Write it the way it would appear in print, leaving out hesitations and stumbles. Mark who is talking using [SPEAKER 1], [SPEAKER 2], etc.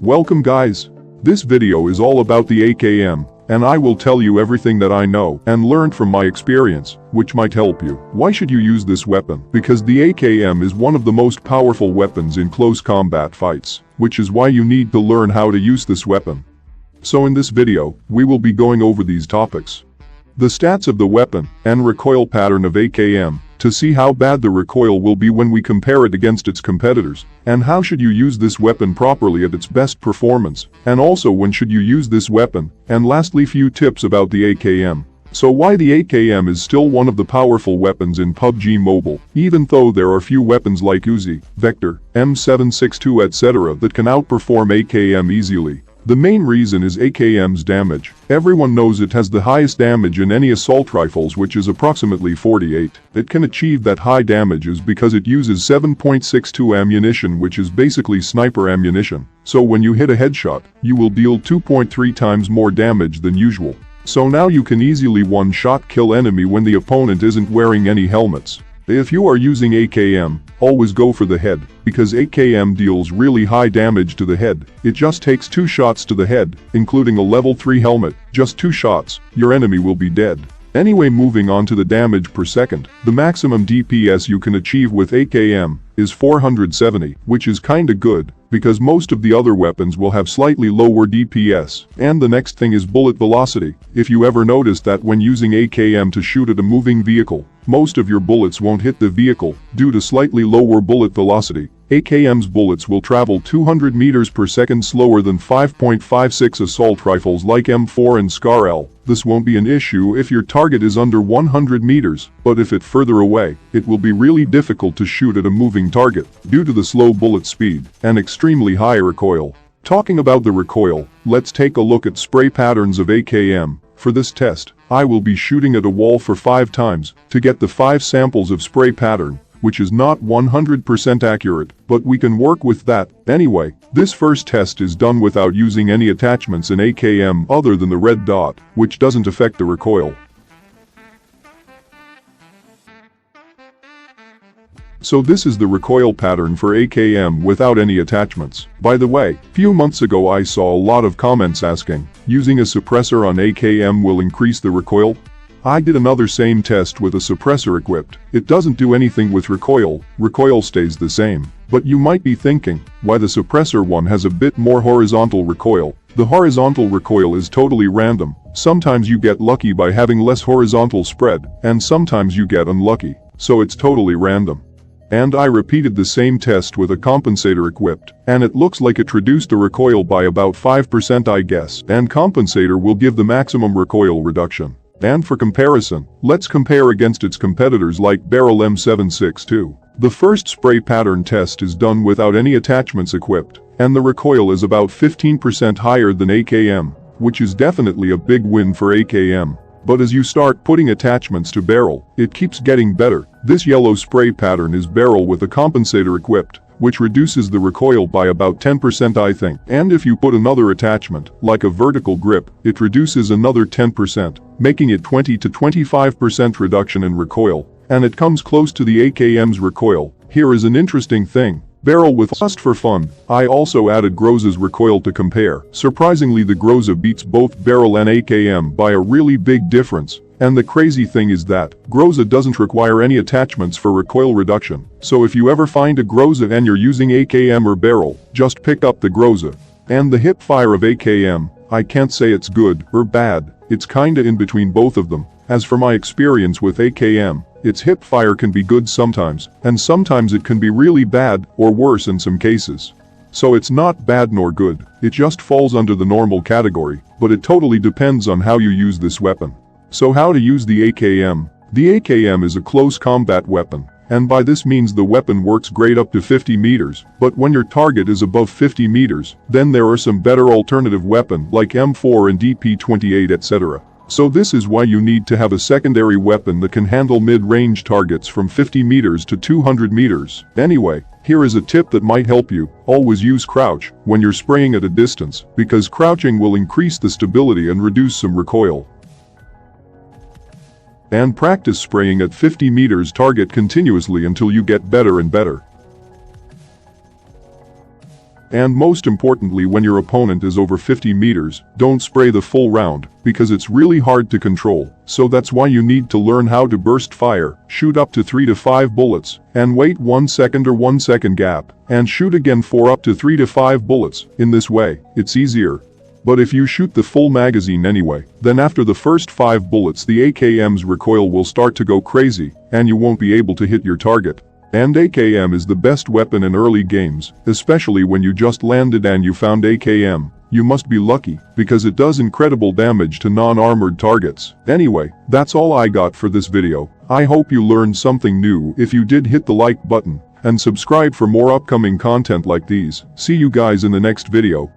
[SPEAKER 1] Welcome guys. This video is all about the AKM, and I will tell you everything that I know and learned from my experience, which might help you. Why should you use this weapon? Because the AKM is one of the most powerful weapons in close combat fights, which is why you need to learn how to use this weapon. So in this video, we will be going over these topics. The stats of the weapon and recoil pattern of AKM, to see how bad the recoil will be when we compare it against its competitors, and how should you use this weapon properly at its best performance, and also when should you use this weapon, and lastly few tips about the AKM. So why the AKM is still one of the powerful weapons in PUBG Mobile, even though there are few weapons like Uzi, Vector, M762 etc. that can outperform AKM easily. The main reason is AKM's damage. Everyone knows it has the highest damage in any assault rifles, which is approximately 48. It can achieve that high damage is because it uses 7.62 ammunition, which is basically sniper ammunition. So when you hit a headshot, you will deal 2.3 times more damage than usual. So now you can easily one-shot kill enemy when the opponent isn't wearing any helmets. If you are using AKM, always go for the head, because AKM deals really high damage to the head. It just takes 2 shots to the head, including a level 3 helmet, just 2 shots, your enemy will be dead. Anyway, moving on to the damage per second, the maximum DPS you can achieve with AKM is 470, which is kinda good, because most of the other weapons will have slightly lower DPS. And the next thing is bullet velocity. If you ever noticed that when using AKM to shoot at a moving vehicle, most of your bullets won't hit the vehicle due to slightly lower bullet velocity. AKM's bullets will travel 200 meters per second slower than 5.56 assault rifles like M4 and SCAR-L. This won't be an issue if your target is under 100 meters, but if it's further away, it will be really difficult to shoot at a moving target due to the slow bullet speed and extremely high recoil. Talking about the recoil, let's take a look at spray patterns of AKM. For this test, I will be shooting at a wall for 5 times to get the 5 samples of spray pattern, which is not 100% accurate, but we can work with that. Anyway, this first test is done without using any attachments in AKM other than the red dot, which doesn't affect the recoil. So this is the recoil pattern for AKM without any attachments. By the way, few months ago I saw a lot of comments asking, using a suppressor on AKM will increase the recoil? I did another same test with a suppressor equipped. It doesn't do anything with recoil stays the same. But you might be thinking, why the suppressor one has a bit more horizontal recoil? The horizontal recoil is totally random. Sometimes you get lucky by having less horizontal spread, and sometimes you get unlucky. So it's totally random. And I repeated the same test with a compensator equipped, and it looks like it reduced the recoil by about 5% I guess, and compensator will give the maximum recoil reduction. And for comparison, let's compare against its competitors like Barrel M762. The first spray pattern test is done without any attachments equipped, and the recoil is about 15% higher than AKM, which is definitely a big win for AKM. But as you start putting attachments to Barrel, it keeps getting better. This yellow spray pattern is Barrel with a compensator equipped, which reduces the recoil by about 10% I think. And if you put another attachment, like a vertical grip, it reduces another 10%, making it 20 to 25% reduction in recoil. And it comes close to the AKM's recoil. Here is an interesting thing. Barrel with just for fun, I also added Groza's recoil to compare. Surprisingly, the Groza beats both Barrel and AKM by a really big difference. And the crazy thing is that Groza doesn't require any attachments for recoil reduction. So if you ever find a Groza and you're using AKM or Barrel, just pick up the Groza. And the hip fire of AKM, I can't say it's good or bad, it's kinda in between both of them. As for my experience with AKM, its hip fire can be good sometimes, and sometimes it can be really bad or worse in some cases. So it's not bad nor good, it just falls under the normal category, but it totally depends on how you use this weapon. So how to use the AKM? The AKM is a close combat weapon, and by this means the weapon works great up to 50 meters, but when your target is above 50 meters, then there are some better alternative weapon like M4 and DP28 etc. So this is why you need to have a secondary weapon that can handle mid-range targets from 50 meters to 200 meters. Anyway, here is a tip that might help you. Always use crouch when you're spraying at a distance, because crouching will increase the stability and reduce some recoil. And practice spraying at 50 meters target continuously until you get better and better. And most importantly, when your opponent is over 50 meters, don't spray the full round, because it's really hard to control. So that's why you need to learn how to burst fire, shoot up to 3 to 5 bullets, and wait 1 second or 1 second gap, and shoot again for up to 3 to 5 bullets. In this way, it's easier. But if you shoot the full magazine anyway, then after the first 5 bullets the AKM's recoil will start to go crazy, and you won't be able to hit your target. And AKM is the best weapon in early games, especially when you just landed and you found AKM. You must be lucky, because it does incredible damage to non-armored targets. Anyway, that's all I got for this video. I hope you learned something new. If you did, hit the like button, and subscribe for more upcoming content like these. See you guys in the next video.